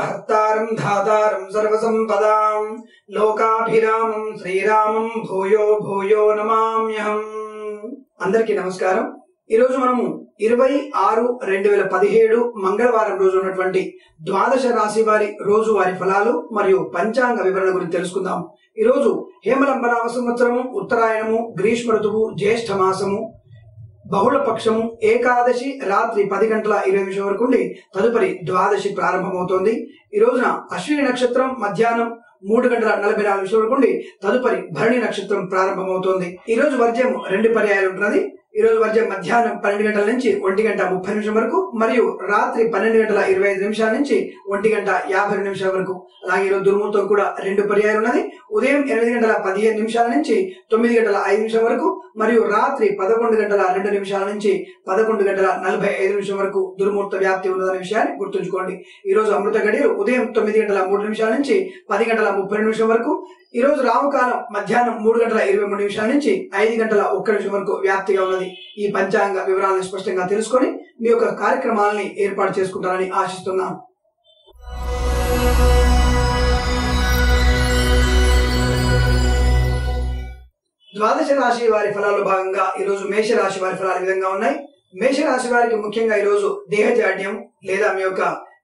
హర్తారం ధాతారం సర్వసంపదాం లోకాభిరామం శ్రీరామం భూయో భూయో నమామ్యహం. అందరికీ నమస్కారం. ఈ రోజు మనము 26/2017 మంగళవారం రోజు ఉన్నటువంటి ద్వాదశ రాశి వారి రోజువారి ఫలాలు మరియు పంచాంగ వివరణ గురించి తెలుసుకుందాం. ఈ రోజు హేమలంబనామ సంవత్సరము, ఉత్తరాయణము, గ్రీష్మ ఋతువు, జ్యేష్ఠ మాసము, బహుళ పక్షము, ఏకాదశి రాత్రి 10:20 వరకు ఉండి తదుపరి ద్వాదశి ప్రారంభమవుతోంది. ఈ రోజున అశ్విని నక్షత్రం మధ్యాహ్నం 3:44 వరకు ఉండి తదుపరి భరణి నక్షత్రం ప్రారంభమవుతోంది. ఈ రోజు వర్జ్యం 2 పర్యాయాలు ఉంటున్నది. ఈ రోజు వర్జ్యం మధ్యాహ్నం 12 గంటల నుంచి 1:30 వరకు మరియు రాత్రి 12:25 నుంచి 1:52 వరకు. అలాగే ఈ రోజు దుర్ముహూర్తం కూడా 2 పర్యాయాలు ఉన్నది. ఉదయం 8:15 నుంచి 9:05 వరకు మరియు రాత్రి 11:02 నుంచి 11:45 వరకు దుర్ముహూర్త వ్యాప్తి ఉన్నదనే విషయాన్ని గుర్తుంచుకోండి. ఈ రోజు అమృత గడియలు ఉదయం 9:03 నుంచి 10:30 వరకు. ఈ రోజు రావుకాలం మధ్యాహ్నం 3:23 నుంచి 5:01 వరకు వ్యాప్తిగా ఉన్నది. ఈ పంచాంగ వివరాలను స్పష్టంగా తెలుసుకొని మీ యొక్క కార్యక్రమాలని ఏర్పాటు చేసుకుంటారని ఆశిస్తున్నాను. ద్వాదశ రాశి వారి ఫలాల్లో భాగంగా ఈ రోజు మేష రాశి వారి ఫలాలు విధంగా ఉన్నాయి. మేష రాశి వారికి ముఖ్యంగా ఈ రోజు దేహజాడ్యం లేదా మీ యొక్క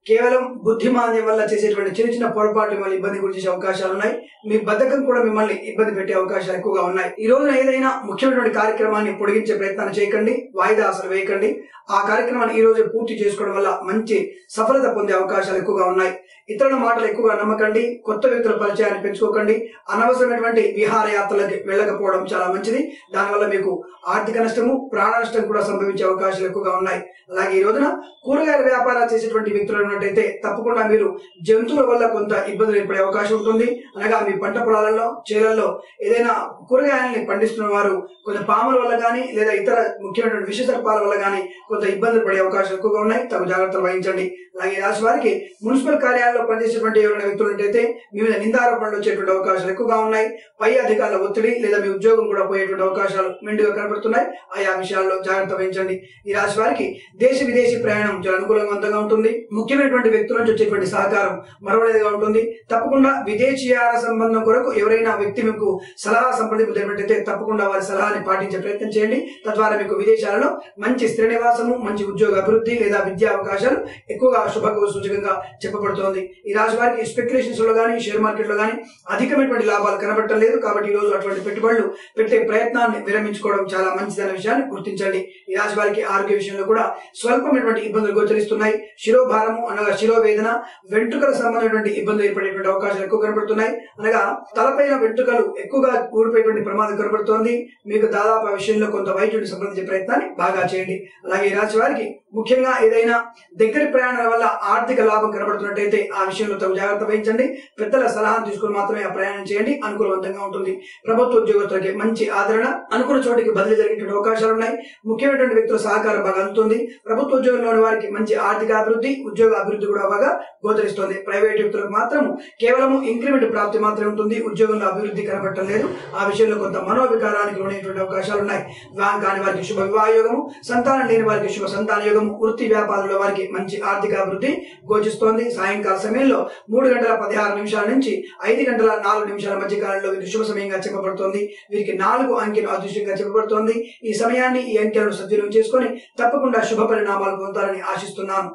కేవలం బుద్ధిమాంద్యం వల్ల చేసేటువంటి చిన్న చిన్న పొరపాట్లు మిమ్మల్ని ఇబ్బంది గురి చేసే అవకాశాలు ఉన్నాయి. మీ బద్ధకం కూడా మిమ్మల్ని ఇబ్బంది పెట్టే అవకాశాలు ఎక్కువగా ఉన్నాయి. ఈ రోజున ఏదైనా ముఖ్యమైనటువంటి కార్యక్రమాన్ని పొడిగించే ప్రయత్నాన్ని చేయకండి, వాయిదా అసలు వేయకండి. ఆ కార్యక్రమాన్ని ఈ రోజు పూర్తి చేసుకోవడం వల్ల మంచి సఫలత పొందే అవకాశాలు ఎక్కువగా ఉన్నాయి. ఇతరుల మాటలు ఎక్కువగా నమ్మకండి, కొత్త వ్యక్తుల పరిచయాన్ని పెంచుకోకండి. అనవసరమైనటువంటి విహారయాత్రలకు వెళ్ళకపోవడం చాలా మంచిది. దానివల్ల మీకు ఆర్థిక నష్టము, ప్రాణ నష్టం కూడా సంభవించే అవకాశాలు ఎక్కువగా ఉన్నాయి. అలాగే ఈ రోజున కూరగాయల వ్యాపారాలు చేసేటువంటి వ్యక్తులు ఉన్నట్టయితే తప్పకుండా మీరు జంతువుల వల్ల కొంత ఇబ్బందులు ఏర్పడే అవకాశం ఉంటుంది. అనగా మీ పంట పొలాలలో, చేలల్లో ఏదైనా కూరగాయలని పండిస్తున్న వారు కొంత పాముల వల్ల కానీ లేదా ఇతర ముఖ్యమైనటువంటి విష సర్పాల వల్ల కానీ కొంత ఇబ్బందులు పడే అవకాశాలు ఎక్కువగా ఉన్నాయి. తగు జాగ్రత్తలు వహించండి. అలాగే రాశి వారికి మున్సిపల్ కార్యాలయంలో పనిచేసేటువంటి ఎవరైనా వ్యక్తులు ఉంటైతే మీ మీద నిందారోపణలు వచ్చేటువంటి అవకాశాలు ఎక్కువగా ఉన్నాయి. పై అధికారుల ఒత్తిడి లేదా మీ ఉద్యోగం కూడా పోయేటువంటి అవకాశాలు మెండుగా కనబడుతున్నాయి. ఆయా విషయాల్లో జాగ్రత్త వహించండి. ఈ రాశి వారికి దేశ విదేశీ ప్రయాణం చాలా అనుకూలంగా ఉంటుంది. ముఖ్యమైనటువంటి వ్యక్తుల నుంచి వచ్చేటువంటి సహకారం మరవలేదుగా ఉంటుంది. తప్పకుండా విదేశీయాల సంబంధం కొరకు ఎవరైనా వ్యక్తి మీకు సలహా సంప్రదింపు జరిగినట్టయితే తప్పకుండా వారి సలహాని పాటించే ప్రయత్నం చేయండి. తద్వారా మీకు విదేశాలలో మంచి స్థిర నివాసము, మంచి ఉద్యోగ అభివృద్ధి లేదా విద్యా అవకాశాలు ఎక్కువగా శుభ సూచకంగా చెప్పబడుతోంది. ఈ రాశి వారికి స్పెక్యులేషన్స్ లో కానీ షేర్ మార్కెట్ లో కానీ అధికమైనటువంటి లాభాలు కనబడటం లేదు. కాబట్టి ఈ రోజు అటువంటి పెట్టుబడులు పెట్టే ప్రయత్నాన్ని విరమించుకోవడం చాలా మంచిదనే విషయాన్ని గుర్తించండి. ఈ రాశి వారికి ఆరోగ్య విషయంలో కూడా స్వల్పమైనటువంటి ఇబ్బందులు గోచరిస్తున్నాయి. శిరోభారము అనగా శిరోవేదన, వెంట్రుకల సంబంధమైనటువంటి ఇబ్బందులు ఏర్పడేటువంటి అవకాశాలు ఎక్కువ కనబడుతున్నాయి. అనగా తలపైన వెంట్రుకలు ఎక్కువగా ఊడిపోయేటువంటి ప్రమాదం కనబడుతోంది. మీకు దాదాపు ఆ విషయంలో కొంత వైద్యుడిని సంప్రదించే ప్రయత్నాన్ని బాగా చేయండి. అలాగే ఈ రాశి వారికి ముఖ్యంగా ఏదైనా దగ్గరి ప్రయాణాల వల్ల ఆర్థిక లాభం కనబడుతున్నట్టయితే ఆ విషయంలో తగు జాగ్రత్త వహించండి. పెద్దల సలహాను తీసుకుని మాత్రమే ఆ ప్రయాణం చేయండి. అనుకూలవంతంగా ఉంటుంది. ప్రభుత్వ ఉద్యోగస్తులకి మంచి ఆదరణ, అనుకున్న చోటికి బదిలీ జరిగేటువంటి అవకాశాలు ఉన్నాయి. ముఖ్యమైనటువంటి వ్యక్తుల సహకారం బాగా అందుతుంది. ప్రభుత్వ ఉద్యోగంలోని వారికి మంచి ఆర్థిక అభివృద్ధి, ఉద్యోగ అభివృద్ధి కూడా బాగా గోచరిస్తుంది. ప్రైవేట్ వ్యక్తులకు మాత్రం కేవలం ఇంక్రిమెంట్ ప్రాప్తి మాత్రమే ఉంటుంది. ఉద్యోగంలో అభివృద్ధి కనబడటం లేదు. ఆ విషయంలో కొంత మనోవికారానికి లోనైనటువంటి అవకాశాలు ఉన్నాయి. వివాహం కాని వారికి శుభ వివాహ యోగము, సంతానం లేని వారికి శుభ సంతాన యోగము, వృత్తి వ్యాపారంలో వారికి మంచి ఆర్థిక అభివృద్ధి గోచిస్తోంది. సాయంకాల సమయంలో 3:16 నుంచి 5:04 మధ్య కాలంలో వీరికి శుభ సమయంగా చెప్పబడుతోంది. వీరికి 4 అంకెలు అదృష్టంగా చెప్పబడుతోంది. ఈ సమయాన్ని, ఈ అంకెలను సద్వినియోగం చేసుకొని తప్పకుండా శుభ పరిణామాలు పొందుతారని ఆశిస్తున్నాను.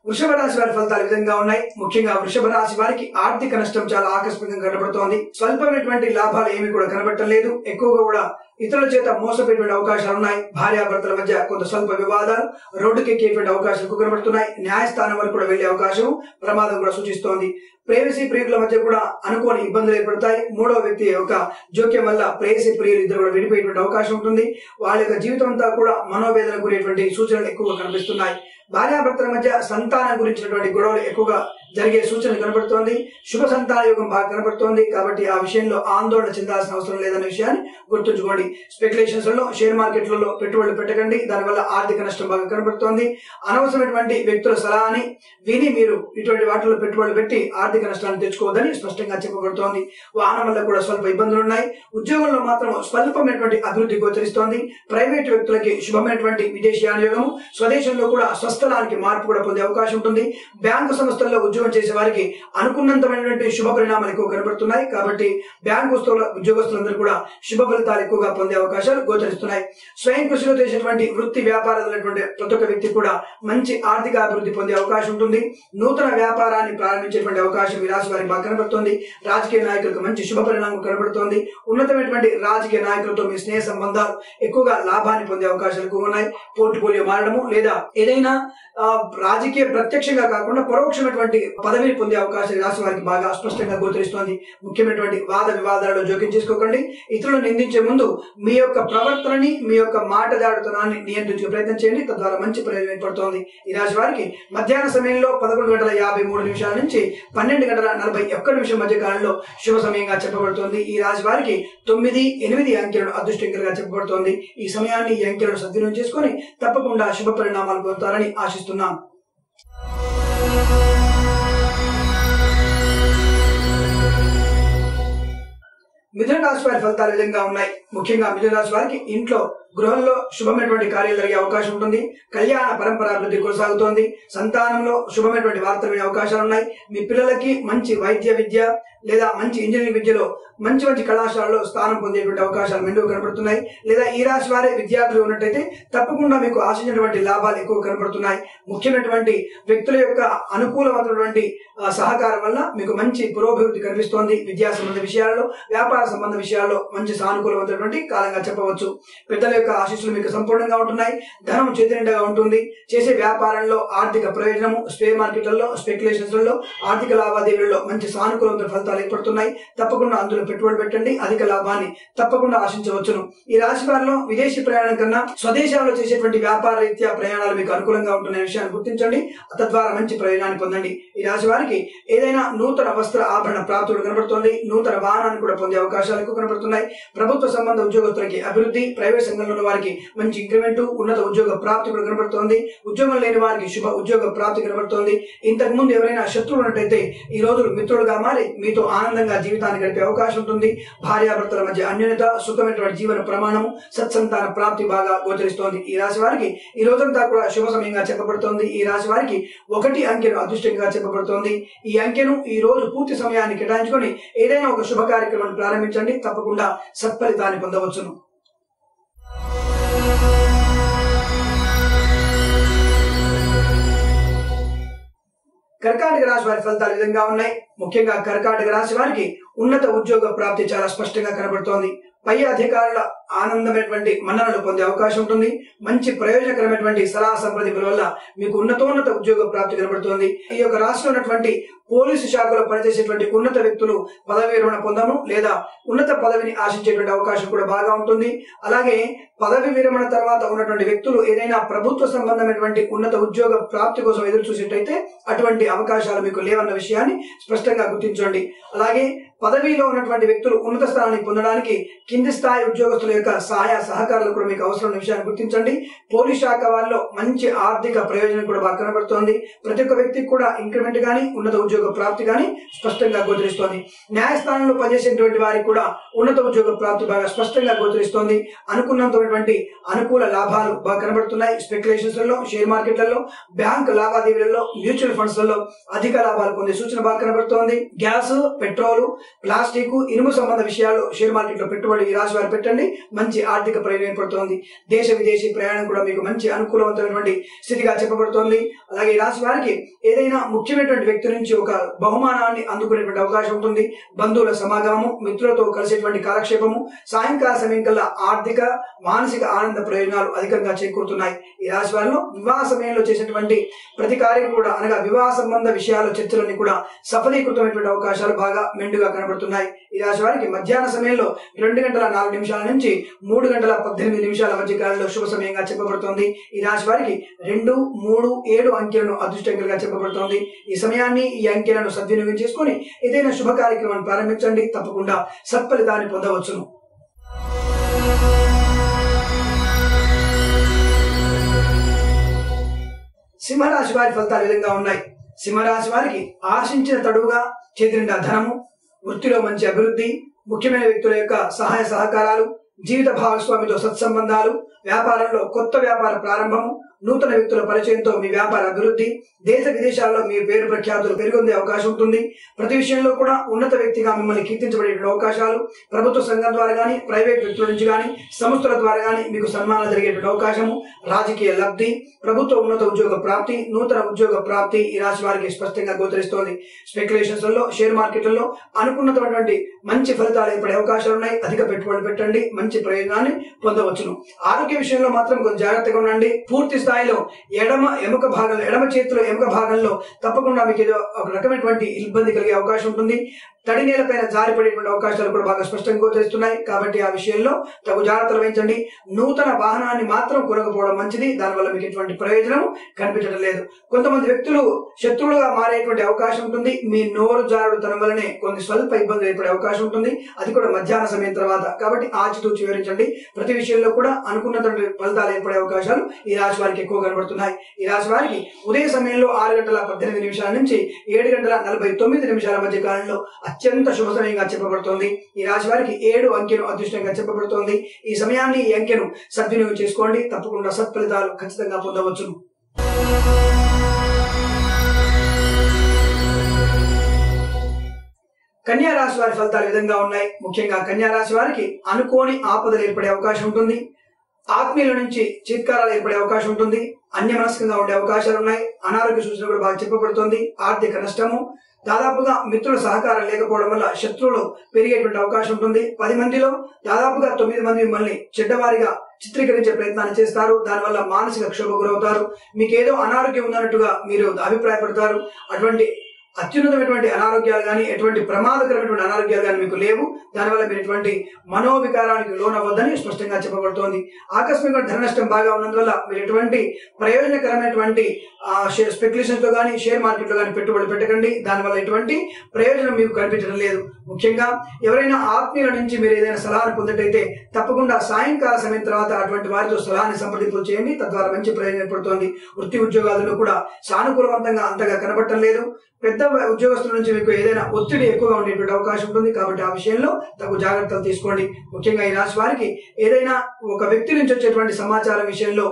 వృషభ రాశి వారి ఫలితాలు విధంగా ఉన్నాయి. ముఖ్యంగా వృషభ రాశి వారికి ఆర్థిక నష్టం చాలా ఆకస్మికంగా కనబడుతోంది. స్వల్పమైనటువంటి లాభాలు ఏమీ కూడా కనబడటం లేదు. ఎక్కువగా కూడా ఇతరుల చేత మోసపోయేటువంటి అవకాశాలు ఉన్నాయి. భార్యాభర్తల మధ్య కొంత స్వల్ప వివాదాలు, రోడ్డుకి ఎక్కేటువంటి అవకాశాలు ఎక్కువ కనబడుతున్నాయి. న్యాయస్థానం వరకు కూడా వెళ్లే అవకాశం, ప్రమాదం కూడా సూచిస్తోంది. ప్రేయసి ప్రియుల మధ్య కూడా అనుకోని ఇబ్బందులు ఏర్పడతాయి. మూడవ వ్యక్తి యొక్క జోక్యం వల్ల ప్రేయసి ప్రియులు ఇద్దరు కూడా విడిపోయేటువంటి అవకాశం ఉంటుంది. వాళ్ళ యొక్క జీవితం అంతా కూడా మనోవేదన గురేటువంటి సూచనలు ఎక్కువగా కనిపిస్తున్నాయి. భార్యాభర్తల మధ్య సంతానం గురించినటువంటి గొడవలు ఎక్కువగా జరిగే సూచన కనబడుతోంది. శుభ సంతాన యోగం బాగా కనబడుతోంది. కాబట్టి ఆ విషయంలో ఆందోళన చెందాల్సిన అవసరం లేదన్న విషయాన్ని గుర్తుంచుకోండి. స్పెక్యులేషన్స్ లలో, షేర్ మార్కెట్లలో పెట్టుబడులు పెట్టకండి. దానివల్ల ఆర్థిక నష్టం బాగా కనబడుతోంది. అనవసరమైనటువంటి వ్యక్తుల సలహాని విని మీరు ఇటువంటి వాటిలో పెట్టుబడులు పెట్టి ఆర్థిక నష్టాన్ని తెచ్చుకోవద్దని స్పష్టంగా చెప్పబడుతోంది. వాహనం వల్ల కూడా స్వల్ప ఇబ్బందులు ఉన్నాయి. ఉద్యోగంలో మాత్రం స్వల్పమైనటువంటి అభివృద్ధి గోచరిస్తోంది. ప్రైవేటు వ్యక్తులకి శుభమైనటువంటి విదేశీయాన యోగము, స్వదేశంలో కూడా స్వస్థలానికి మార్పు కూడా పొందే అవకాశం ఉంటుంది. బ్యాంకు సంస్థల్లో ఉద్యోగం చేసే వారికి అనుకున్నంతమైనటువంటి శుభ పరిణామాలు ఎక్కువ కనబడుతున్నాయి. కాబట్టి బ్యాంకు ఉద్యోగస్తులందరూ కూడా శుభ ఫలితాలు ఎక్కువగా పొందే అవకాశాలు గోచరిస్తున్నాయి. స్వయం కృషిలో చేసేటువంటి వృత్తి వ్యాపారాలైనటువంటి ప్రతి ఒక్క వ్యక్తి కూడా మంచి ఆర్థిక అభివృద్ధి పొందే అవకాశం ఉంటుంది. నూతన వ్యాపారాన్ని ప్రారంభించేటువంటి అవకాశం ఈ రాశి వారికి బాగా కనబడుతుంది. రాజకీయ నాయకులకు మంచి శుభ పరిణామం కనబడుతోంది. ఉన్నతమైనటువంటి రాజకీయ నాయకులతో మీ స్నేహ సంబంధాలు ఎక్కువగా లాభాన్ని పొందే అవకాశాలు ఎక్కువ ఉన్నాయి. పోర్ట్ఫోలియో మారడము లేదా ఏదైనా రాజకీయ ప్రత్యక్షంగా కాకుండా పరోక్షమైనటువంటి పదవిని పొందే అవకాశం ఈ రాశి వారికి బాగా స్పష్టంగా గోచరిస్తోంది. ముఖ్యమైనటువంటి వాద వివాదాలలో జోక్యం చేసుకోకండి. ఇతరులను నిందించే ముందు మీ యొక్క ప్రవర్తనని, మీ యొక్క మాటదాడుతనాన్ని నియంత్రించే ప్రయత్నం చేయండి. తద్వారా మంచి ప్రయోజనం ఏర్పడుతోంది. ఈ రాశి వారికి మధ్యాహ్న సమయంలో 11:53 నుంచి 12:41 మధ్య కాలంలో శుభ సమయంగా చెప్పబడుతోంది. ఈ రాశి వారికి 9, 8 అంకెలను అదృష్టంకరంగా చెప్పబడుతోంది. ఈ సమయాన్ని, ఈ అంకెలను సద్వినియోగం చేసుకుని తప్పకుండా శుభ పరిణామాలు పొందుతారని ఆశిస్తున్నాం. మిథున రాశి వారి ఫలితాలు విధంగా ఉన్నాయి. ముఖ్యంగా మిథున రాశి వారికి ఇంట్లో, గృహంలో శుభమైనటువంటి కార్యాలు జరిగే అవకాశం ఉంటుంది. కళ్యాణ పరంపరాభివృద్ధి కొనసాగుతోంది. సంతానంలో శుభమైనటువంటి వార్తలు వినే అవకాశాలు ఉన్నాయి. మీ పిల్లలకి మంచి వైద్య విద్య లేదా మంచి ఇంజనీరింగ్ విద్యలో మంచి మంచి కళాశాలలో స్థానం పొందేటువంటి అవకాశాలు మెండుగా కనబడుతున్నాయి. లేదా ఈ రాశి వారే విద్యార్థులు ఉన్నట్టయితే తప్పకుండా మీకు ఆశించినటువంటి లాభాలు ఎక్కువ కనబడుతున్నాయి. ముఖ్యమైనటువంటి వ్యక్తుల యొక్క అనుకూలమైనటువంటి సహకారం వల్ల మీకు మంచి పురోభివృద్ధి కనిపిస్తోంది. విద్యా సంబంధ విషయాల్లో, వ్యాపార సంబంధ విషయాల్లో మంచి సానుకూలమైనటువంటి కాలంగా చెప్పవచ్చు. పెద్దల యొక్క ఆశీస్సులు మీకు సంపూర్ణంగా ఉంటున్నాయి. ధనం చేతినిండగా ఉంటుంది. చేసే వ్యాపారంలో ఆర్థిక ప్రయోజనము, షేర్ మార్కెట్లలో, స్పెక్యులేషన్స్ లలో, ఆర్థిక లావాదేవీలలో మంచి సానుకూలమైన ఫలితాలు ఏర్పడుతున్నాయి. తప్పకుండా అందులో పెట్టుబడి పెట్టండి. అధిక లాభాన్ని తప్పకుండా ఆశించవచ్చును. ఈ రాశి వారిలో విదేశీ ప్రయాణం కన్నా స్వదేశాల్లో చేసేటువంటి వ్యాపార రీత్యా ప్రయాణాలు మీకు అనుకూలంగా ఉంటున్న విషయాన్ని గుర్తించండి. తద్వారా మంచి ప్రయోజనాన్ని పొందండి. ఈ రాశి వారికి ఏదైనా నూతన వస్త్ర ఆభరణ ప్రాప్తులు కనబడుతోంది. నూతన వాహనాన్ని కూడా పొందే అవకాశాలు ఎక్కువ కనబడుతున్నాయి. ప్రభుత్వ సంబంధ ఉద్యోగస్తులకి అభివృద్ధి, ప్రైవేట్ సంఘంలో ఉన్న వారికి మంచి ఇంక్రిమెంట్, ఉన్నత ఉద్యోగ ప్రాప్తి కూడా కనబడుతోంది. ఉద్యోగం లేని వారికి శుభ ఉద్యోగ ప్రాప్తి కనబడుతోంది. ఇంతకు ముందు ఎవరైనా శత్రువులు ఉన్నట్టయితే ఈ రోజులు మిత్రులుగా మారి మీతో ఆనందంగా జీవితాన్ని గడిపే అవకాశం ఉంటుంది. భార్యాభర్తల మధ్య అన్యోన్యత, సుఖమైనటువంటి జీవన ప్రమాణము, సత్సంతాన ప్రాప్తి బాగా గోచరిస్తోంది. ఈ రాశి వారికి ఈ రోజంతా కూడా శుభ సమయంగా చెప్పబడుతోంది. ఈ రాశి వారికి 1 అంకెను అదృష్టంగా చెప్పబడుతోంది. ఈ అంకెను ఈ రోజు పూర్తి సమయాన్ని కేటాయించుకొని ఏదైనా ఒక శుభ కార్యక్రమాన్ని ప్రారంభించండి. తప్పకుండా సత్ఫలితాన్ని పొందవచ్చును. కర్కాటక రాశి వారి ఫలితాలు విధంగా ఉన్నాయి. ముఖ్యంగా కర్కాటక రాశి వారికి ఉన్నత ఉద్యోగ ప్రాప్తి చాలా స్పష్టంగా కనబడుతోంది. పై అధికారుల ఆనందమైనటువంటి మన్ననలు పొందే అవకాశం ఉంటుంది. మంచి ప్రయోజనకరమైనటువంటి సలహా సంప్రదింపుల వల్ల మీకు ఉన్నతోన్నత ఉద్యోగ ప్రాప్తి కనబడుతోంది. ఈ యొక్క రాశిలో ఉన్నటువంటి పోలీసు శాఖలో పనిచేసేటువంటి ఉన్నత వ్యక్తులు పదవి విరమణ పొందము లేదా ఉన్నత పదవిని ఆశించేటువంటి అవకాశం కూడా బాగా ఉంటుంది. అలాగే పదవి విరమణ తర్వాత ఉన్నటువంటి వ్యక్తులు ఏదైనా ప్రభుత్వ సంబంధమైనటువంటి ఉన్నత ఉద్యోగ ప్రాప్తి కోసం ఎదురు చూసేటైతే అటువంటి అవకాశాలు మీకు లేవన్న విషయాన్ని స్పష్టంగా గుర్తించండి. అలాగే పదవిలో ఉన్నటువంటి వ్యక్తులు ఉన్నత స్థానాన్ని పొందడానికి కింది స్థాయి ఉద్యోగస్తుల యొక్క సహాయ సహకారాలు కూడా మీకు అవసరమైన విషయాన్ని గుర్తించండి. పోలీస్ శాఖ వారిలో మంచి ఆర్థిక ప్రయోజనం కూడా బాగా కనబడుతోంది. ప్రతి ఒక్క వ్యక్తికి కూడా ఇంక్రిమెంట్ గానీ, ఉన్నత ఉద్యోగ ప్రాప్తి గానీ స్పష్టంగా గోచరిస్తోంది. న్యాయస్థానంలో పనిచేసేటువంటి వారికి కూడా ఉన్నత ఉద్యోగ ప్రాప్తి బాగా స్పష్టంగా గోచరిస్తోంది. అనుకున్నంతటువంటి అనుకూల లాభాలు బాగా కనబడుతున్నాయి. స్పెక్యులేషన్స్ లలో, షేర్ మార్కెట్లలో, బ్యాంక్ లావాదేవీలలో, మ్యూచువల్ ఫండ్స్ లలో అధిక లాభాలు పొందే సూచన బాగా కనబడుతోంది. గ్యాస్, పెట్రోల్, ప్లాస్టిక్, ఇనుము సంబంధ విషయాల్లో షేర్ మార్కెట్ లో పెట్టుబడి ఈ రాశి వారు పెట్టండి. మంచి ఆర్థిక ప్రయోజనం ఏర్పడుతోంది. దేశ విదేశీ ప్రయాణం కూడా మీకు మంచి అనుకూలవంతమైనటువంటి స్థితిగా చెప్పబడుతోంది. అలాగే ఈ రాశి వారికి ఏదైనా ముఖ్యమైనటువంటి వ్యక్తి నుంచి ఒక బహుమానాన్ని అందుకునేటువంటి అవకాశం ఉంటుంది. బంధువుల సమాగమము, మిత్రులతో కలిసేటువంటి కాలక్షేపము, సాయంకాల సమయం కల్లా ఆర్థిక, మానసిక ఆనంద ప్రయోజనాలు అధికంగా చేకూరుతున్నాయి. ఈ రాశి వారిలో వివాహ సమయంలో చేసేటువంటి ప్రతి కార్యం కూడా అనగా వివాహ సంబంధ విషయాల చర్చలన్నీ కూడా సఫలీకృతమైనటువంటి అవకాశాలు బాగా మెండుగా కనబడుతున్నాయి. ఈ రాశి వారికి మధ్యాహ్న సమయంలో 2:04 నుంచి 3 గంటల 18 నిమిషాల మధ్య కాలంలో శుభ సమయంగా చెప్పబడుతోంది. ఈ రాశి వారికి 2, 3, 7 అంకెలను అదృష్టంగా చెప్పబడుతోంది. ఈ సమయాన్ని ఈ అంకెలను సద్వినియోగం చేసుకుని ఏదైనా శుభ కార్యక్రమాన్ని ప్రారంభించండి. తప్పకుండా సత్ఫలితాన్ని పొందవచ్చును. సింహరాశి వారి ఫలితాలు ఈ విధంగా ఉన్నాయి. సింహరాశి వారికి ఆశించిన తడువుగా చేతి నిండా ధనము, వృత్తిలో మంచి అభివృద్ధి, ముఖ్యమైన వ్యక్తుల యొక్క సహాయ సహకారాలు, జీవిత భాగస్వామితో సత్సంబంధాలు, వ్యాపారంలో కొత్త వ్యాపార ప్రారంభము, నూతన వ్యక్తుల పరిచయంతో మీ వ్యాపార అభివృద్ధి, దేశ విదేశాల్లో మీ పేరు ప్రఖ్యాతులు పెరిగొందే అవకాశం ఉంటుంది. ప్రతి విషయంలో కూడా ఉన్నత వ్యక్తిగా మిమ్మల్ని కీర్తించబడే అవకాశాలు, ప్రభుత్వ సంఘం ద్వారా గానీ, ప్రైవేట్ వ్యక్తుల నుంచి గానీ, సంస్థల ద్వారా గానీ మీకు సన్మానాలు జరిగేటువంటి అవకాశము, రాజకీయ లబ్ధి, ప్రభుత్వ ఉన్నత ఉద్యోగ ప్రాప్తి, నూతన ఉద్యోగ ప్రాప్తి ఈ రాశి వారికి స్పష్టంగా గోచరిస్తోంది. స్పెక్యులేషన్స్ లో, షేర్ మార్కెట్లలో అనుకున్నటువంటి మంచి ఫలితాలు ఏర్పడే అవకాశాలు ఉన్నాయి. అధిక పెట్టుబడులు పెట్టండి, మంచి ప్రయోజనాన్ని పొందవచ్చును. ఆరోగ్య విషయంలో మాత్రం కొంచెం జాగ్రత్తగా ఉండండి. పూర్తి స్థాయిలో ఎడమ చేతిలో ఎముక భాగంలో తప్పకుండా మీకు ఏదో ఒక రకమైనటువంటి ఇబ్బంది కలిగే అవకాశం ఉంటుంది. తడి నేలపైన జారిపడేటువంటి అవకాశాలు కూడా బాగా స్పష్టంగా గోచరిస్తున్నాయి. కాబట్టి ఆ విషయంలో తగు జాగ్రత్తలు వహించండి. నూతన వాహనాన్ని మాత్రం కొనకపోవడం మంచిది. దానివల్ల మీకు ఎటువంటి ప్రయోజనం కనిపించడం లేదు. కొంతమంది వ్యక్తులు శత్రువులుగా మారేటువంటి అవకాశం ఉంటుంది. మీ నోరు జారుడు తనం వల్లనే కొన్ని స్వల్ప ఇబ్బందులు ఏర్పడే అవకాశం ఉంటుంది. అది కూడా మధ్యాహ్న సమయం తర్వాత. కాబట్టి ఆచితూచి వివరించండి. ప్రతి విషయంలో కూడా అనుకున్నటువంటి ఫలితాలు ఏర్పడే అవకాశాలు ఈ రాశి వారికి ఎక్కువ కనబడుతున్నాయి. ఈ రాశి వారికి ఉదయ సమయంలో 6 గంటల 18 నిమిషాల నుంచి 7 గంటల 49 నిమిషాల మధ్య కాలంలో అత్యంత శుభ సమయంగా చెప్పబడుతోంది. ఈ రాశి వారికి 7 అంకెను అదృష్టంగా చెప్పబడుతోంది. ఈ సమయాన్ని ఈ అంకెను సద్వినియోగం చేసుకోండి. తప్పకుండా సత్ఫలితాలు ఖచ్చితంగా పొందవచ్చును. కన్యా రాశి వారి ఫలితాలు ఈ విధంగా ఉన్నాయి. ముఖ్యంగా కన్యా రాశి వారికి అనుకోని ఆపదలు ఏర్పడే అవకాశం ఉంటుంది. ఆత్మీయుల నుంచి చీత్కారాలు ఏర్పడే అవకాశం ఉంటుంది. అన్యమనస్కంగా ఉండే అవకాశాలు ఉన్నాయి. అనారోగ్య సూచన కూడా బాగా చెప్పబడుతోంది. ఆర్థిక నష్టము, దాదాపుగా మిత్రుల సహకారం లేకపోవడం వల్ల శత్రువులు పెరిగేటువంటి అవకాశం ఉంటుంది. 10 మందిలో దాదాపుగా 9 మంది మిమ్మల్ని చెడ్డవారిగా చిత్రీకరించే ప్రయత్నాన్ని చేస్తారు. దానివల్ల మానసిక క్షోభకు గురవుతారు. మీకేదో అనారోగ్యం ఉందన్నట్టుగా మీరు అభిప్రాయపడతారు. అటువంటి అత్యున్నతమైనటువంటి అనారోగ్యాలు కానీ, ఎటువంటి ప్రమాదకరమైనటువంటి అనారోగ్యాలు కానీ మీకు లేవు. దానివల్ల మీరు ఎటువంటి మనోవికారానికి లోనవ్వద్దని స్పష్టంగా చెప్పబడుతోంది. ఆకస్మిక ధన నష్టం బాగా ఉన్నందువల్ల మీరు ఎటువంటి ప్రయోజనకరమైనటువంటి స్పెక్యులేషన్స్ లో కానీ, షేర్ మార్కెట్ లో కానీ పెట్టుబడులు పెట్టకండి. దానివల్ల ఎటువంటి ప్రయోజనం మీకు కనిపించడం లేదు. ముఖ్యంగా ఎవరైనా ఆత్మీయుల నుంచి మీరు ఏదైనా సలహాను పొందటైతే తప్పకుండా సాయంకాల సమయం తర్వాత అటువంటి వారితో సలహాన్ని సంప్రదింపులు చేయండి. తద్వారా మంచి ప్రయోజనం ఏర్పడుతోంది. వృత్తి ఉద్యోగాలలో కూడా సానుకూలవంతంగా అంతగా కనబడటం లేదు. పెద్ద ఉద్యోగస్తుల నుంచి మీకు ఏదైనా ఒత్తిడి ఎక్కువగా ఉండేటువంటి అవకాశం ఉంటుంది. కాబట్టి ఆ విషయంలో తగు జాగ్రత్తలు తీసుకోండి. ముఖ్యంగా ఈ రాశి వారికి ఏదైనా ఒక వ్యక్తి నుంచి వచ్చేటువంటి సమాచారం విషయంలో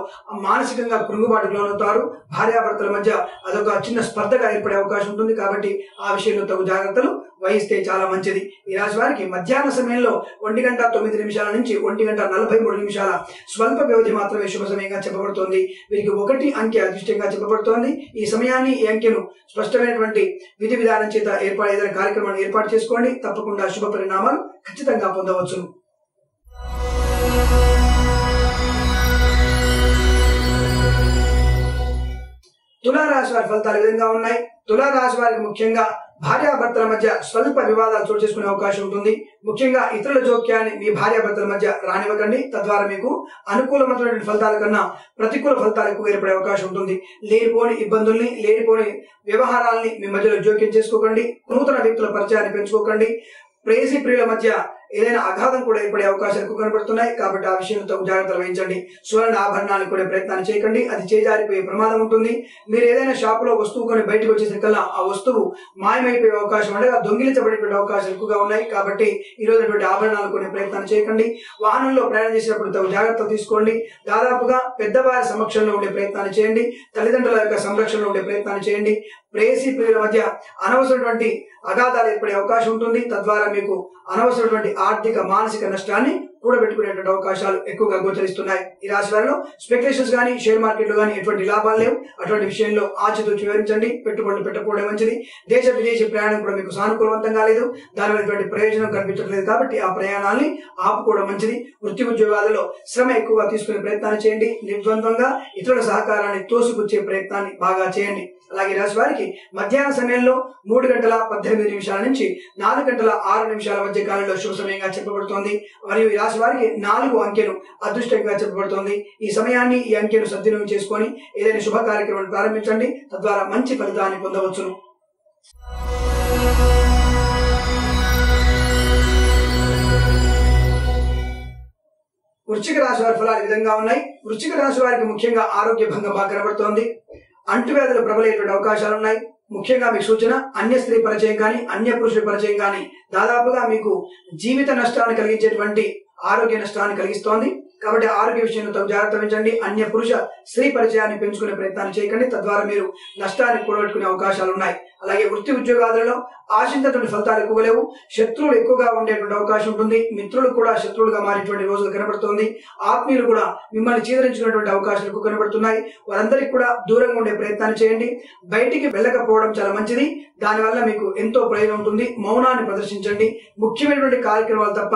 మానసికంగా కృంగుబాటుకు లోనవుతారు. భార్యాభర్తల మధ్య అదొక చిన్న స్పర్ధగా ఏర్పడే అవకాశం ఉంటుంది. కాబట్టి ఆ విషయంలో తగు జాగ్రత్తలు వహిస్తే చాలా మంచిది. ఈ రాశి వారికి మధ్యాహ్న సమయంలో 1 గంట 9 నిమిషాల నుంచి 1 గంట 43 నిమిషాల స్వల్ప వ్యవధి మాత్రమే శుభ సమయంగా చెప్పబడుతోంది. వీరికి 1 అంకె అదృష్టంగా చెప్పబడుతోంది. ఈ సమయాన్ని ఈ అంకెను స్పష్టమైనటువంటి విధి విధానం చేత ఏదైనా కార్యక్రమాన్ని ఏర్పాటు చేసుకోండి. తప్పకుండా శుభ పరిణామాలు ఖచ్చితంగా పొందవచ్చును. తులారాశి వారి ఫలితాలు ఈ విధంగా ఉన్నాయి. తులారాశి వారికి ముఖ్యంగా భార్యాభర్తల మధ్య స్వల్ప వివాదాలు చోటు చేసుకునే అవకాశం ఉంటుంది. ముఖ్యంగా ఇతరుల జోక్యాన్ని మీ భార్యాభర్తల మధ్య రానివ్వకండి. తద్వారా మీకు అనుకూలమైనటువంటి ఫలితాల కన్నా ప్రతికూల ఫలితాలు ఎక్కువ ఏర్పడే అవకాశం ఉంటుంది. లేనిపోని ఇబ్బందుల్ని, లేనిపోని వ్యవహారాలని మీ మధ్యలో జోక్యం చేసుకోకండి. నూతన వ్యక్తుల పరిచయాన్ని పెంచుకోకండి. ప్రేయసీ ప్రియుల మధ్య ఏదైనా అఘాతం కూడా ఏర్పడే అవకాశాలు ఎక్కువ కనబడుతున్నాయి. కాబట్టి ఆ విషయంలో తగు జాగ్రత్తలు వహించండి. సువర్ణ ఆభరణాలు కూడా ప్రయత్నాన్ని చేయకండి. అది చేజారిపోయే ప్రమాదం ఉంటుంది. మీరు ఏదైనా షాపులో వస్తువు కొని బయటకు వచ్చేసరికల్లా ఆ వస్తువు మాయమైపోయే అవకాశం, అంటే దొంగిలించబడేటువంటి అవకాశాలు ఎక్కువగా ఉన్నాయి. కాబట్టి ఈ రోజు ఆభరణాలు కొనే ప్రయత్నాన్ని చేయకండి. వాహనంలో ప్రయాణం చేసినప్పుడు తగు జాగ్రత్తలు తీసుకోండి. దాదాపుగా పెద్దవారి సమక్షంలో ఉండే ప్రయత్నాన్ని చేయండి. తల్లిదండ్రుల యొక్క సంరక్షణలో ఉండే ప్రయత్నాన్ని చేయండి. ప్రేయసీ ప్రియుల మధ్య అనవసరమైనటువంటి అగాధాలు ఏర్పడే అవకాశం ఉంటుంది. తద్వారా మీకు అనవసరమైనటువంటి ఆర్థిక మానసిక నష్టాన్ని కూడబెట్టుకునేటువంటి అవకాశాలు ఎక్కువగా గోచరిస్తున్నాయి. ఈ రాశి వారిలో స్పెక్యులేషన్స్ కానీ, షేర్ మార్కెట్ లో కానీ ఎటువంటి లాభాలు లేవు. అటువంటి విషయంలో ఆచితూచి వివరించండి. పెట్టుబడులు పెట్టకపోవడం మంచిది. దేశ విదేశీ ప్రయాణం కూడా మీకు సానుకూలవంతంగా లేదు. దానివల్ల ఎటువంటి ప్రయోజనం కనిపించట్లేదు. కాబట్టి ఆ ప్రయాణాన్ని ఆపుకోవడం మంచిది. వృత్తి ఉద్యోగాలలో శ్రమ ఎక్కువగా తీసుకునే ప్రయత్నాన్ని చేయండి. నిర్ద్వంద్వంగా ఇతరుల సహకారాన్ని తోసిపుచ్చే ప్రయత్నాన్ని బాగా చేయండి. అలాగే రాశి వారికి మధ్యాహ్న సమయంలో 3 గంటల 18 నిమిషాల నుంచి 4 గంటల 6 నిమిషాల మధ్య కాలంలో శుభ సమయంగా చెప్పబడుతోంది. మరియు ఈ రాశి రాశి వారికి 4 అంకెను అదృష్టంగా చెప్పబడుతోంది. ఈ సమయాన్ని ఈ అంకెను సద్వినియోగం చేసుకొని ఏదైనా శుభ కార్యక్రమాన్ని ప్రారంభించండి. తద్వారా మంచి ఫలితాన్ని పొందవచ్చును. వృశ్చిక రాశి వారి ఫలాలు ఈ విధంగా ఉన్నాయి. వృశ్చిక రాశి వారికి ముఖ్యంగా ఆరోగ్య భంగం బాగా కనబడుతోంది. అంటువ్యాధులు ప్రబలేటువంటి అవకాశాలు ఉన్నాయి. ముఖ్యంగా మీకు సూచన, అన్య స్త్రీ పరిచయం కానీ అన్య పురుషుల పరిచయం కానీ దాదాపుగా మీకు జీవిత నష్టాన్ని కలిగించేటువంటి ఆరోగ్య నష్టాన్ని కలిగిస్తోంది. కాబట్టి ఆరోగ్య విషయంలో తగు జాగ్రత్త వహించండి. అన్య పురుష స్త్రీ పరిచయాన్ని పెంచుకునే ప్రయత్నాన్ని చేయకండి. తద్వారా మీరు నష్టాన్ని కూడబెట్టుకునే అవకాశాలు ఉన్నాయి. అలాగే వృత్తి ఉద్యోగాలలో ఆశించినటువంటి ఫలితాలు ఎక్కువ లేవు. శత్రువులు ఎక్కువగా ఉండేటువంటి అవకాశం ఉంటుంది. మిత్రులు కూడా శత్రువులుగా మారేటువంటి రోజులు కనబడుతోంది. ఆత్మీయులు కూడా మిమ్మల్ని చీదరించుకున్నటువంటి అవకాశాలు ఎక్కువ కనబడుతున్నాయి. వారందరికీ కూడా దూరంగా ఉండే ప్రయత్నాన్ని చేయండి. బయటికి వెళ్ళకపోవడం చాలా మంచిది. దానివల్ల మీకు ఎంతో ప్రయోజనం ఉంటుంది. మౌనాన్ని ప్రదర్శించండి. ముఖ్యమైనటువంటి కార్యక్రమాలు తప్ప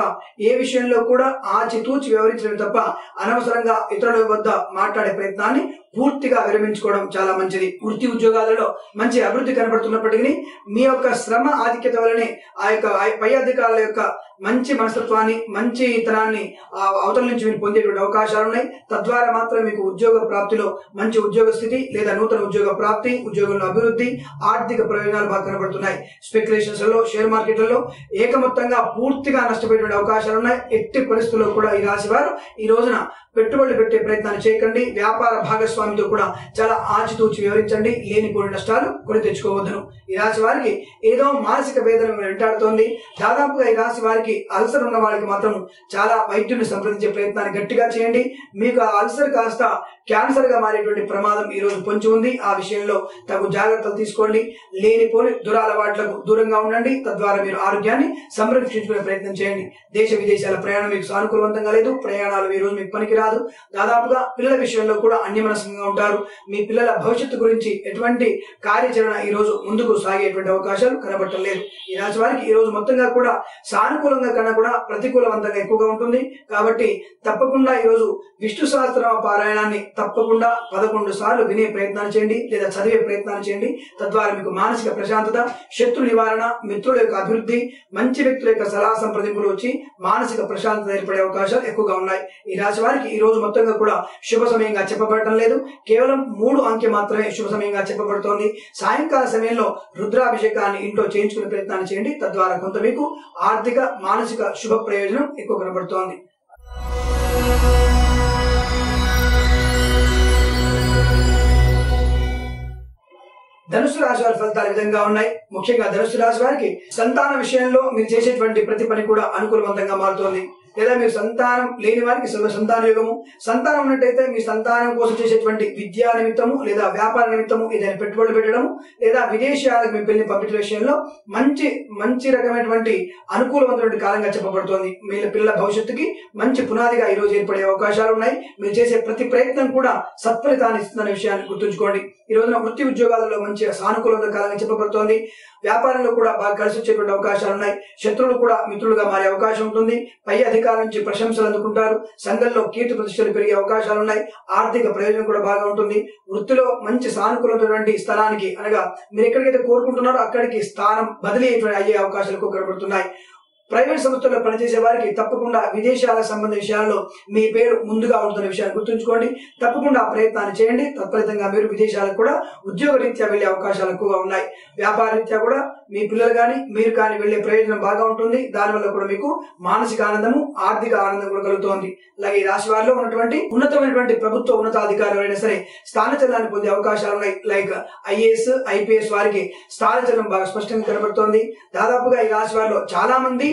ఏ విషయంలో కూడా ఆచితూచి వ్యవహరించడం తప్ప అనవసరంగా ఇతరుల వద్ద మాట్లాడే ప్రయత్నాన్ని పూర్తిగా విరమించుకోవడం చాలా మంచిది. వృత్తి ఉద్యోగాలలో మంచి అభివృద్ధి కనబడుతున్నప్పటికీ మీ యొక్క శ్రమ ఆధిక్యత వల్లనే ఆ యొక్క పై అధికారుల యొక్క మంచి మనస్తత్వాన్ని మంచితనాన్ని అవతల నుంచి మీరు పొందేటువంటి అవకాశాలు ఉన్నాయి. తద్వారా మాత్రం మీకు ఉద్యోగ ప్రాప్తిలో మంచి ఉద్యోగ స్థితి లేదా నూతన ఉద్యోగ ప్రాప్తి, ఉద్యోగంలో అభివృద్ధి, ఆర్థిక ప్రయోజనాలు బాగా కనబడుతున్నాయి. స్పెక్యులేషన్స్ లలో, షేర్ మార్కెట్లలో ఏకమొత్తంగా పూర్తిగా నష్టపోయేటువంటి అవకాశాలు ఉన్నాయి. ఎట్టి పరిస్థితుల్లో కూడా ఈ రాశి వారు ఈ రోజున పెట్టుబడులు పెట్టే ప్రయత్నాన్ని చేయకండి. వ్యాపార భాగస్వామితో కూడా చాలా ఆచితూచి వివరించండి. లేనిపోని నష్టాలు కొని తెచ్చుకోవద్దును. ఈ రాశి వారికి ఏదో మానసిక వేదన వెంటాడుతోంది. దాదాపుగా ఈ రాశి వారికి అల్సర్ ఉన్న వారికి మాత్రం చాలా వైద్యుని సంప్రదించే ప్రయత్నాన్ని గట్టిగా చేయండి. మీకు ఆ అల్సర్ కాస్త క్యాన్సర్ గా మారేటువంటి ప్రమాదం ఈ రోజు పొంచి ఉంది. ఆ విషయంలో తగు జాగ్రత్తలు తీసుకోండి. లేనిపోని దురలవాట్లకు దూరంగా ఉండండి. తద్వారా మీరు ఆరోగ్యాన్ని సంరక్షించుకునే ప్రయత్నం చేయండి. దేశ విదేశాల ప్రయాణం మీకు సానుకూలవంతంగా లేదు. ప్రయాణాలు ఈ రోజు మీకు పనికిరాదు. దాదాపుగా పిల్లల విషయంలో కూడా అన్యమనస్కంగా ఉంటారు. మీ పిల్లల భవిష్యత్తు గురించి ఎటువంటి కార్యాచరణ ఈ రోజు ముందుకు సాగేటువంటి అవకాశాలు కనబడటం లేదు. ఈ రాశి వారికి ఈ రోజు మొత్తంగా కూడా సానుకూలంగా కన్నా కూడా ప్రతికూలవంతంగా ఎక్కువగా ఉంటుంది. కాబట్టి తప్పకుండా ఈ రోజు విష్ణు సహస్రనామ పారాయణాన్ని తప్పకుండా 11 సార్లు వినే ప్రయత్నాన్ని చేయండి లేదా చదివే ప్రయత్నాన్ని చేయండి. తద్వారా మీకు మానసిక ప్రశాంతత, శత్రు నివారణ, మిత్రుల యొక్క అభివృద్ధి, మంచి వ్యక్తుల యొక్క సలహా సంప్రదింపులు వచ్చి మానసిక ప్రశాంతత ఏర్పడే అవకాశాలు ఎక్కువగా ఉన్నాయి. ఈ రాశి వారికి ఈ రోజు మొత్తంగా కూడా శుభ సమయంగా చెప్పబడటం లేదు. కేవలం 3 అంకె మాత్రమే శుభ సమయంగా చెప్పబడుతోంది. సాయంకాల సమయంలో రుద్రాభిషేకాన్ని ఇంట్లో చేయించుకునే ప్రయత్నాన్ని చేయండి. తద్వారా కొంత మీకు ఆర్థిక, మానసిక శుభ ప్రయోజనం ఎక్కువ కనబడుతోంది. ధనుసు రాశి వారి ఫలితాలు ఈ విధంగా ఉన్నాయి. ముఖ్యంగా ధనుసు రాశి వారికి సంతాన విషయంలో మీరు చేసేటువంటి ప్రతి పని కూడా అనుకూలవంతంగా మారుతోంది. లేదా మీరు సంతానం లేని వారికి సంతాన యోగము, సంతానం ఉన్నట్టయితే మీ సంతానం కోసం చేసేటువంటి విద్యా నిమిత్తము లేదా వ్యాపార నిమిత్తము ఏదైనా పెట్టుబడులు పెట్టడము లేదా విదేశాలకు మీ పిల్లల్ని పంపించే విషయంలో మంచి రకమైనటువంటి అనుకూలవంతమైన కాలంగా చెప్పబడుతోంది. మీ పిల్లల భవిష్యత్తుకి మంచి పునాదిగా ఈ రోజు ఏర్పడే అవకాశాలు ఉన్నాయి. మీరు చేసే ప్రతి ప్రయత్నం కూడా సత్ఫలితాన్ని ఇస్తుందనే విషయాన్ని గుర్తుంచుకోండి. ఈ రోజున వృత్తి ఉద్యోగాలలో మంచి సానుకూలత కాలంగా చెప్పబడుతోంది. వ్యాపారంలో కూడా బాగా కలిసి వచ్చేటువంటి అవకాశాలు ఉన్నాయి. శత్రువులు కూడా మిత్రులుగా మారే అవకాశం ఉంటుంది. పై అధికారుల నుంచి ప్రశంసలు అందుకుంటారు. సంఘంలో కీర్తి ప్రతిష్టలు పెరిగే అవకాశాలు ఉన్నాయి. ఆర్థిక ప్రయోజనం కూడా బాగా ఉంటుంది. వృత్తిలో మంచి సానుకూలమైనటువంటి స్థలానికి అనగా మీరు ఎక్కడికైతే కోరుకుంటున్నారో అక్కడికి స్థానం బదిలీ అయ్యే అవకాశాలు ఎక్కువ కనబడుతున్నాయి. ప్రైవేట్ సంస్థల్లో పనిచేసే వారికి తప్పకుండా విదేశాలకు సంబంధించిన విషయాల్లో మీ పేరు ముందుగా ఉంటున్న విషయాన్ని గుర్తుంచుకోండి. తప్పకుండా ఆ ప్రయత్నాన్ని చేయండి. తత్ఫలితంగా మీరు విదేశాలకు కూడా ఉద్యోగ రీత్యా వెళ్లే అవకాశాలు ఎక్కువగా ఉన్నాయి. వ్యాపార రీత్యా కూడా మీ పిల్లలు కానీ మీరు కానీ వెళ్లే ప్రయోజనం బాగా ఉంటుంది. దానివల్ల కూడా మీకు మానసిక ఆనందము, ఆర్థిక ఆనందం కూడా కలుగుతోంది. అలాగే ఈ రాశి వారిలో ఉన్నటువంటి ఉన్నతమైనటువంటి ప్రభుత్వ ఉన్నతాధికారులు అయినా సరే స్థానచలనాన్ని పొందే అవకాశాలు ఉన్నాయి. లైక్ IAS, IPS వారికి స్థానచలనం బాగా స్పష్టంగా కనబడుతోంది. దాదాపుగా ఈ రాశి వారిలో చాలా మంది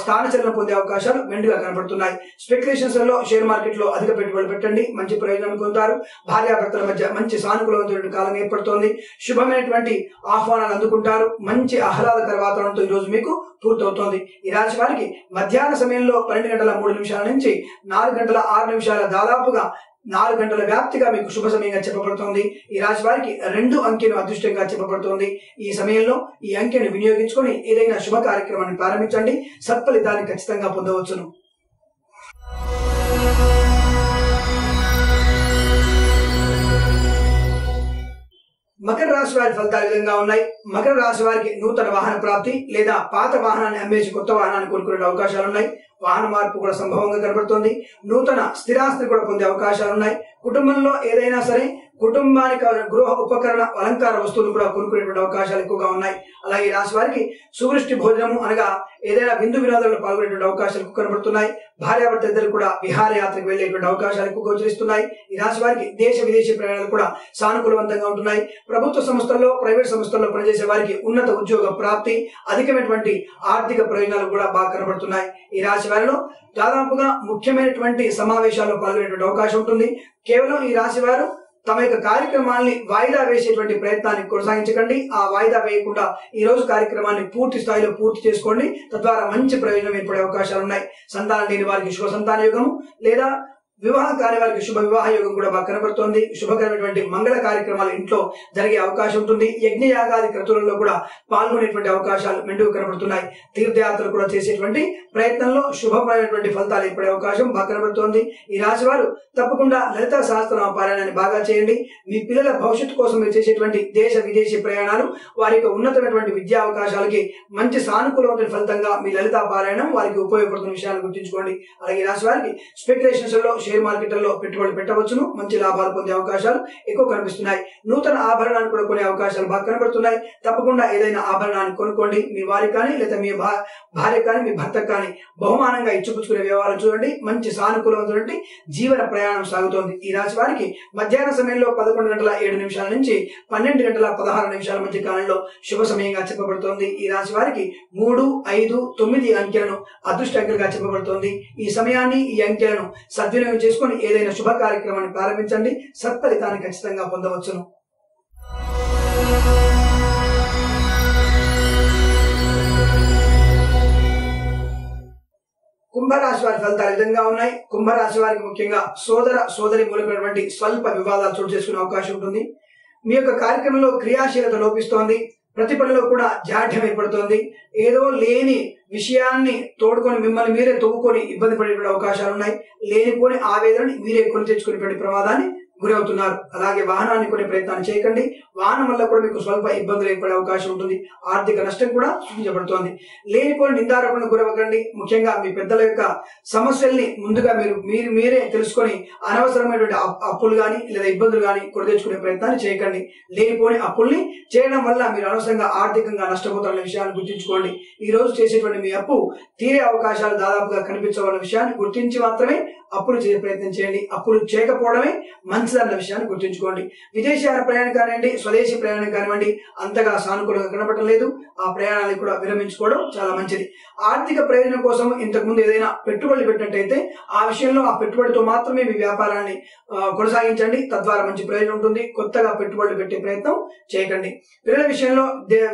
స్థానచలనం పొందే అవకాశాలు మెండుగా కనబడుతున్నాయి. స్పెక్యులేషన్స్ లలో, షేర్ మార్కెట్ లో అధిక పెట్టుబడులు పెట్టండి. మంచి ప్రయోజనం పొందుతారు. భార్యాభర్తల మధ్య మంచి సానుకూలమైన కాలం ఏర్పడుతోంది. శుభమైనటువంటి ఆహ్వానాలు అందుకుంటారు. మంచి ఆహ్లాదకర వాతావరణంతో ఈ రోజు మీకు పూర్తవుతోంది. ఈ రాశి వారికి మధ్యాహ్న సమయంలో 12:03 నుంచి 4:06 దాదాపుగా 4 గంటల వ్యాప్తిగా మీకు శుభ సమయంగా చెప్పబడుతోంది. ఈ రాశి వారికి 2 అంకెను అదృష్టంగా చెప్పబడుతోంది. ఈ సమయంలో ఈ అంకెను వినియోగించుకొని ఏదైనా శుభ కార్యక్రమాన్ని ప్రారంభించండి. సత్ఫలితాన్ని ఖచ్చితంగా పొందవచ్చును. మకర రాశి వారి ఫలితాలు విధంగా ఉన్నాయి. మకర రాశి వారికి నూతన వాహన ప్రాప్తి లేదా పాత వాహనాన్ని అమ్మేసి కొత్త వాహనాన్ని కొనుక్కునే అవకాశాలు ఉన్నాయి. వాహన మార్పు కూడా సంభవంగా కనబడుతోంది. నూతన స్థిరాస్తి కూడా పొందే అవకాశాలు ఉన్నాయి. కుటుంబంలో ఏదైనా సరే కుటుంబానికి గృహ ఉపకరణ అలంకార వస్తువులు కూడా కొనుక్కునేటువంటి అవకాశాలు ఎక్కువగా ఉన్నాయి. అలాగే ఈ రాశి వారికి సువృష్టి భోజనము అనగా ఏదైనా విందు వినోదాల్లో పాల్గొనేటువంటి అవకాశాలు ఎక్కువ కనబడుతున్నాయి. భార్యాభర్త ఇద్దరు కూడా విహారయాత్రకు వెళ్లేటువంటి అవకాశాలు ఎక్కువ గోచరిస్తున్నాయి. ఈ రాశి వారికి దేశ విదేశీ ప్రయాణాలు కూడా సానుకూలవంతంగా ఉంటున్నాయి. ప్రభుత్వ సంస్థల్లో ప్రైవేట్ సంస్థల్లో పనిచేసే వారికి ఉన్నత ఉద్యోగ ప్రాప్తి, అధికమైనటువంటి ఆర్థిక ప్రయోజనాలు కూడా బాగా కనబడుతున్నాయి. ఈ రాశి వారిలో దాదాపుగా ముఖ్యమైనటువంటి సమావేశాల్లో పాల్గొనేటువంటి అవకాశం ఉంటుంది. కేవలం ఈ రాశి వారు తమ యొక్క కార్యక్రమాన్ని వాయిదా వేసేటువంటి ప్రయత్నాన్ని కొనసాగించకండి. ఆ వాయిదా వేయకుండా ఈ రోజు కార్యక్రమాన్ని పూర్తి స్థాయిలో పూర్తి చేసుకోండి. తద్వారా మంచి ప్రయోజనం ఏర్పడే అవకాశాలు ఉన్నాయి. సంతానం లేని వారికి శుభ సంతాన యోగము లేదా వివాహం కాని వారికి శుభ వివాహ యోగం కూడా బాగా కనబడుతోంది. శుభకరమైనటువంటి మంగళ కార్యక్రమాలు ఇంట్లో జరిగే అవకాశం ఉంటుంది. యజ్ఞ యాగాది క్రతువులలో కూడా పాల్గొనేటువంటి అవకాశాలు మెండుగా కనబడుతున్నాయి. తీర్థయాత్రలు కూడా చేసేటువంటి ప్రయత్నంలో శుభమైనటువంటి ఫలితాలు ఏర్పడే అవకాశం బాగా కనబడుతోంది. ఈ రాశి వారు తప్పకుండా లలిత సహస్రనామ పారాయణాన్ని బాగా చేయండి. మీ పిల్లల భవిష్యత్తు కోసం మీరు చేసేటువంటి దేశ విదేశీ ప్రయాణాలు వారి యొక్క ఉన్నతమైనటువంటి విద్యా అవకాశాలకి మంచి సానుకూలమైన ఫలితంగా మీ లలిత పారాయణం వారికి ఉపయోగపడుతున్న విషయాన్ని గుర్తుంచుకోండి. అలాగే ఈ రాశి వారికి స్పెక్యులేషన్స్ లో షేర్ మార్కెట్లలో పెట్టుబడులు పెట్టవచ్చును. మంచి లాభాలు పొందే అవకాశాలు ఎక్కువ కనిపిస్తున్నాయి. నూతన ఆభరణాన్ని కూడా కొనే అవకాశాలు బాగా కనబడుతున్నాయి. తప్పకుండా ఏదైనా ఆభరణాన్ని కొనుక్కోండి. మీ వారికి కానీ లేదా మీ భార్య కానీ మీ భర్తకు కానీ బహుమానంగా ఇచ్చిపుచ్చుకునే వ్యవహారం చూడండి. మంచి సానుకూలమైనటువంటి జీవన ప్రయాణం సాగుతోంది. ఈ రాశి వారికి మధ్యాహ్న సమయంలో 11:07 నుంచి 12:16 మధ్య కాలంలో శుభ సమయంగా చెప్పబడుతోంది. ఈ రాశి వారికి 3, 5, 9 అంకెలను అదృష్ట అంకెలుగా చెప్పబడుతోంది. ఈ సమయాన్ని ఈ అంకెలను సద్వినియోగం చేసుకుని ఏదైనా శుభ కార్యక్రమాన్ని ప్రారంభించండి. సత్ఫలితాన్ని ఖచ్చితంగా పొందవచ్చును. కుంభరాశి వారి ఫలితాలు విధంగా ఉన్నాయి. కుంభరాశి వారికి ముఖ్యంగా సోదర సోదరి మూలమైనటువంటి స్వల్ప వివాదాలు చోటు చేసుకునే అవకాశం ఉంటుంది. మీ యొక్క కార్యక్రమంలో క్రియాశీలత లోపిస్తోంది. ప్రతి పనిలో కూడా జాఢ్యం ఏర్పడుతోంది. ఏదో లేని విషయాన్ని తోడుకొని మిమ్మల్ని మీరే తవ్వుకొని ఇబ్బంది పడేటువంటి అవకాశాలు ఉన్నాయి. లేనిపోని ఆవేదనని మీరే కొని తెచ్చుకునేటువంటి ప్రమాదాన్ని గురవుతున్నారు. అలాగే వాహనాన్ని కొనే ప్రయత్నాన్ని చేయకండి. వాహనం వల్ల కూడా మీకు స్వల్ప ఇబ్బందులు ఏర్పడే అవకాశం ఉంటుంది. ఆర్థిక నష్టం కూడా సూచించబడుతోంది. లేనిపోని నిందారోపణకు గురవకండి. ముఖ్యంగా మీ పెద్దల యొక్క సమస్యల్ని ముందుగా మీరే తెలుసుకొని అనవసరమైనటువంటి అప్పులు గాని లేదా ఇబ్బందులు గాని కొని తెచ్చుకునే ప్రయత్నాన్ని చేయకండి. లేనిపోని అప్పుల్ని చేయడం వల్ల మీరు అనవసరంగా ఆర్థికంగా నష్టపోతారనే విషయాన్ని గుర్తుంచుకోండి. ఈ రోజు చేసేటువంటి మీ అప్పు తీరే అవకాశాలు దాదాపుగా కనిపించవన్న విషయాన్ని గుర్తించి మాత్రమే అప్పులు చేసే ప్రయత్నం చేయండి. అప్పులు చేయకపోవడమే మంచిదన్న విషయాన్ని గుర్తుంచుకోండి. విదేశాల ప్రయాణం కానివ్వండి, స్వదేశీ ప్రయాణం కానివ్వండి అంతగా సానుకూలంగా కనబడటం లేదు. ఆ ప్రయాణాన్ని కూడా విరమించుకోవడం చాలా మంచిది. ఆర్థిక ప్రయోజనం కోసం ఇంతకు ముందు ఏదైనా పెట్టుబడులు పెట్టినట్టయితే ఆ విషయంలో ఆ పెట్టుబడితో మాత్రమే మీ వ్యాపారాన్ని కొనసాగించండి. తద్వారా మంచి ప్రయోజనం ఉంటుంది. కొత్తగా పెట్టుబడులు పెట్టే ప్రయత్నం చేయకండి. పిల్లల విషయంలో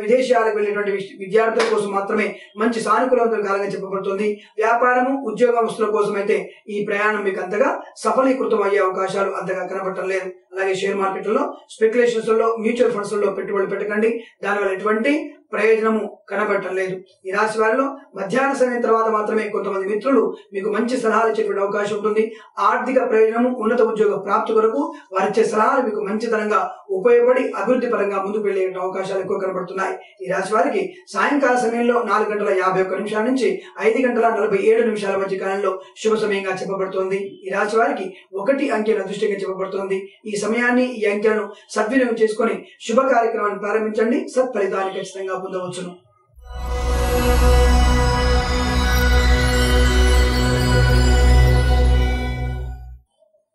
విదేశాలకు వెళ్ళేటువంటి విద్యార్థుల కోసం మాత్రమే మంచి సానుకూలమైన కాలంగా చెప్పబడుతుంది. వ్యాపారము ఉద్యోగస్తుల కోసం అయితే ఈ ప్రయాణం మీకు అంతగా సఫలీకృతం అయ్యే అవకాశాలు అంతగా కనబడటం లేదు. అలాగే షేర్ మార్కెట్లలో స్పెక్యులేషన్స్ లో మ్యూచువల్ ఫండ్స్ లో పెట్టుబడులు పెట్టకండి. దానివల్ల ఎటువంటి ప్రయోజనము కనబడటం లేదు. ఈ రాశి వారిలో మధ్యాహ్న సమయం తర్వాత మాత్రమే కొంతమంది మిత్రులు మీకు మంచి సలహాలు ఇచ్చేటువంటి అవకాశం ఉంటుంది. ఆర్థిక ప్రయోజనము, ఉన్నత ఉద్యోగ ప్రాప్తి కొరకు వారిచ్చే సలహాలు మీకు మంచితనంగా ఉపయోగపడి అభివృద్ధి పరంగా ముందుకు వెళ్లే అవకాశాలు ఎక్కువ కనబడుతున్నాయి. ఈ రాశి వారికి సాయంకాల సమయంలో 4:51 నుంచి 5:47 మధ్య కాలంలో శుభ సమయంగా చెప్పబడుతోంది. ఈ రాశి వారికి 1 అంకెను అదృష్టంగా చెప్పబడుతోంది. ఈ సమయాన్ని ఈ అంకెలను సద్వినియోగం చేసుకుని శుభ కార్యక్రమాన్ని ప్రారంభించండి. సత్ఫలితాన్ని ఖచ్చితంగా పొందవచ్చును.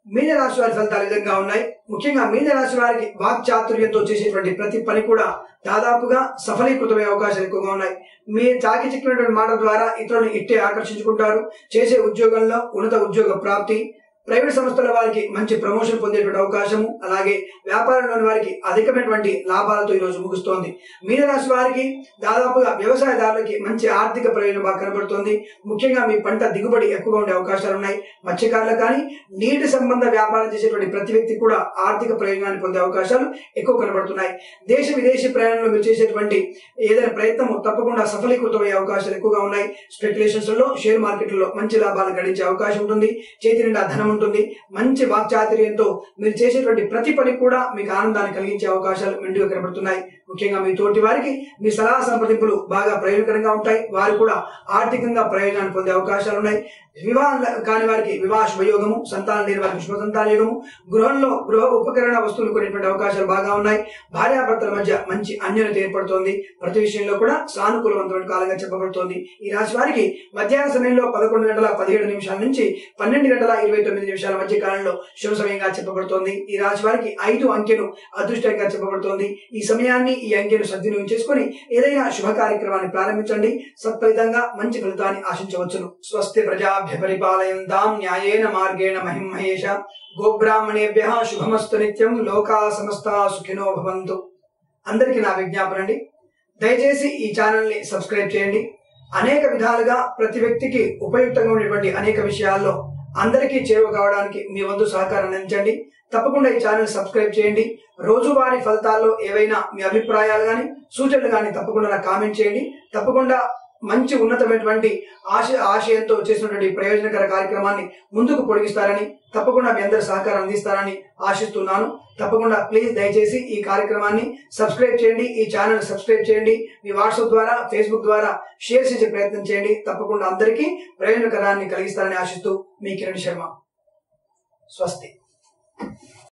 మీనరాశి వారి ఫలితాలు విధంగా ఉన్నాయి. ముఖ్యంగా మీనరాశి వారికి వాక్చాతుర్యంతో చేసేటువంటి ప్రతి పని కూడా దాదాపుగా సఫలీకృతమయ్యే అవకాశాలు ఎక్కువగా ఉన్నాయి. మీ చాకిచిక్కినటువంటి మాట ద్వారా ఇతరులను ఇట్టే ఆకర్షించుకుంటారు. చేసే ఉద్యోగంలో ఉన్నత ఉద్యోగ ప్రాప్తి, ప్రైవేట్ సంస్థల వారికి మంచి ప్రమోషన్ పొందేటువంటి అవకాశము, అలాగే వ్యాపారంలోని వారికి అధికమైనటువంటి లాభాలతో ఈ రోజు ముగుస్తోంది. మీనరాశి వారికి దాదాపుగా వ్యవసాయదారులకి మంచి ఆర్థిక ప్రయోజనం బాగా కనబడుతోంది. ముఖ్యంగా మీ పంట దిగుబడి ఎక్కువగా ఉండే అవకాశాలు ఉన్నాయి. మత్స్యకారులకు కానీ నీటి సంబంధ వ్యాపారం చేసేటువంటి ప్రతి వ్యక్తి కూడా ఆర్థిక ప్రయోజనాన్ని పొందే అవకాశాలు ఎక్కువ కనబడుతున్నాయి. దేశ విదేశీ ప్రయాణంలో మీరు చేసేటువంటి ఏదైనా ప్రయత్నము తప్పకుండా సఫలీకృతమయ్యే అవకాశాలు ఎక్కువగా ఉన్నాయి. స్పెక్యులేషన్స్ లో షేర్ మార్కెట్లలో మంచి లాభాలు గడించే అవకాశం ఉంటుంది. చేతి నిండా ధనం ఉంటుంది. మంచి వాక్చాతుర్యంతో మీరు చేసేటువంటి ప్రతి పని కూడా మీకు ఆనందాన్ని కలిగించే అవకాశాలు మెండుగా కనబడుతున్నాయి. ముఖ్యంగా మీ తోటి వారికి మీ సలహా సంప్రదింపులు బాగా ప్రయోజనకరంగా ఉంటాయి. వారు కూడా ఆర్థికంగా ప్రయోజనాన్ని పొందే అవకాశాలు ఉన్నాయి. వివాహం కాని వారికి వివాహ శుభయోగము, సంతానం లేని వారికి శుభ సంతాన యోగము, గృహంలో గృహ ఉపకరణ వస్తువులు కొనేటువంటి అవకాశాలు బాగా ఉన్నాయి. భార్యాభర్తల మధ్య మంచి అన్యోన్యత ఏర్పడుతోంది. ప్రతి విషయంలో కూడా సానుకూలవంతమైన కాలంగా చెప్పబడుతోంది. ఈ రాశి వారికి మధ్యాహ్న సమయంలో 11:17 నుంచి 12:29 మధ్య కాలంలో శుభ సమయంగా చెప్పబడుతోంది. ఈ రాశి వారికి 5 అంకెను అదృష్టంగా చెప్పబడుతోంది. ఈ సమయాన్ని, ఈ అంకెను సద్వినియోగం చేసుకుని ఏదైనా శుభ కార్యక్రమాన్ని ప్రారంభించండి. సత్ఫలితంగా మంచి ఫలితాన్ని ఆశించవచ్చును. స్వస్తి ప్రజాభ్య పరిపాలయంతాం న్యాయేన మార్గేణ మహిం మహేష. గోబ్రాహ్మణేభ్యః శుభమస్తు నిత్యం. లోకా సమస్తా సుఖినో భవంతు. అందరికీ నా విజ్ఞాపన అండి, దయచేసి ఈ ఛానల్ ని సబ్స్క్రైబ్ చేయండి. అనేక విధాలుగా ప్రతి వ్యక్తికి ఉపయుక్తంగా ఉండేటువంటి అనేక విషయాల్లో అందరికీ చేరువ కావడానికి మీ వంతు సహకారం అందించండి. తప్పకుండా ఈ ఛానల్ సబ్స్క్రైబ్ చేయండి. రోజువారీ ఫలితాల్లో ఏవైనా మీ అభిప్రాయాలు కానీ సూచనలు కానీ తప్పకుండా నాకు కామెంట్ చేయండి. తప్పకుండా మంచి ఉన్నతమైనటువంటి ఆశయంతో చేసినటువంటి ప్రయోజనకర కార్యక్రమాన్ని ముందుకు పొడిగిస్తారని, తప్పకుండా మీ అందరి సహకారం అందిస్తారని ఆశిస్తున్నాను. తప్పకుండా ప్లీజ్ దయచేసి ఈ కార్యక్రమాన్ని సబ్స్క్రైబ్ చేయండి. ఈ ఛానల్ సబ్స్క్రైబ్ చేయండి. మీ వాట్సాప్ ద్వారా, ఫేస్బుక్ ద్వారా షేర్ చేసే ప్రయత్నం చేయండి. తప్పకుండా అందరికీ ప్రయోజనకరాన్ని కలిగిస్తారని ఆశిస్తూ మీ కిరణ్ శర్మ. స్వస్తి.